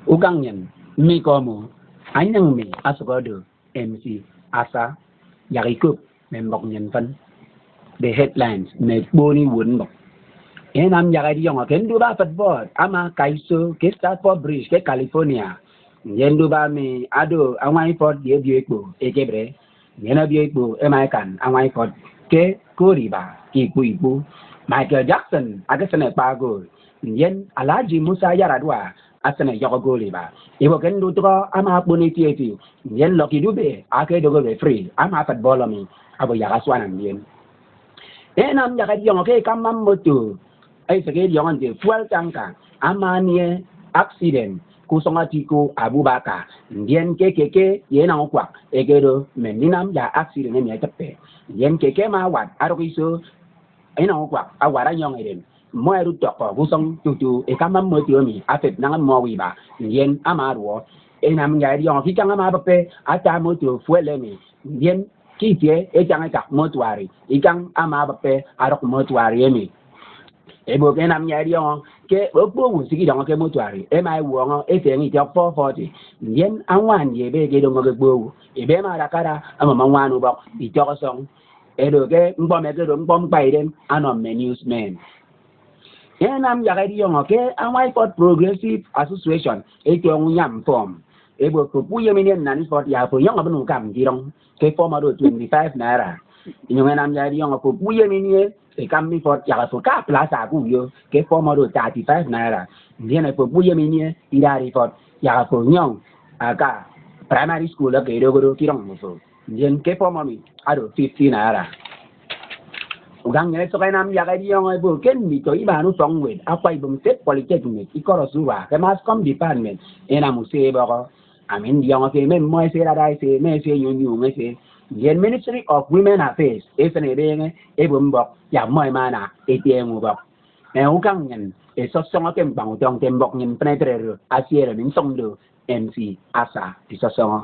Ugangen, mi komo, anyang mi asugado, MC, asa, yarikup, membok nyen fan. The headlines, me boni wun bok. Enam yagadi yong ken duba football, ama kaiso, ke Stafford Bridge, ke California. Yen duba mi ado, awai fort ye bieko, ekebre. Yena bieko, emaikan, awai fort, ke kuriba, ki kuipu. Michael Jackson, agasane pago. Yen Alaji Musa Yaradwa. Asana Yogoli ba. Iwo ken du tro ama boni tieti. Yen Lucky Dube, ake dogo free. Ama football mi abo yagaswana yen. Enam yagadi yong ke kamam moto. Ay sege yong de fuel tanka. Ama nie accident. Kusongatiku Abubakar. Yen keke yen ang kwak. Egedo meninam ya accident ni tepe. Yen keke ma wat arokiso. Enang kwak awara yong eden. Moi rutok ko gusong tutu e kamam moto mi afet nang mo wiba yen amarwo enam ya yong ki kanga ma bape ata moto fuele mi yen ki tie e kanga ka motuari ikang ama bape arok motuari mi e bo enam ya yong ke opo wu sigi dong ke motuari e mai wo e te ngi tok 440 yen anwan ye be ge dong ge gbo e be ma rakara ama manwanu bok i tok song e do ke mbom e ge do mbom pai den anom me newsman. Enam yagadi yong ke amai pot progressive association ito ang yam form ebo ko puye minen nani pot ya po yong abanu kam dirong ke form ado 25 naira inyong enam yagadi yong ko puye minen e kam mi pot ya ko ka plaza ku yo ke form ado 35 naira ndien po puye minen idari pot ya ko nyong aga primary school ke do go kirong mo so ndien ke form mi ado 50 naira. Ugang ngene so kanam yagadi yong ay bu ken mi to ibanu songwed akwai bum set polytechnic ikoro suwa ke mascom department ena muse bako amin yong ke men mo se radai se me se yunyu me se yen ministry of women affairs esene benge e bum bok ya moy mana etiem bok e ugang ngen e so songa kem bang tong tembok nyen penetre asiere min songdo MC asa di so songa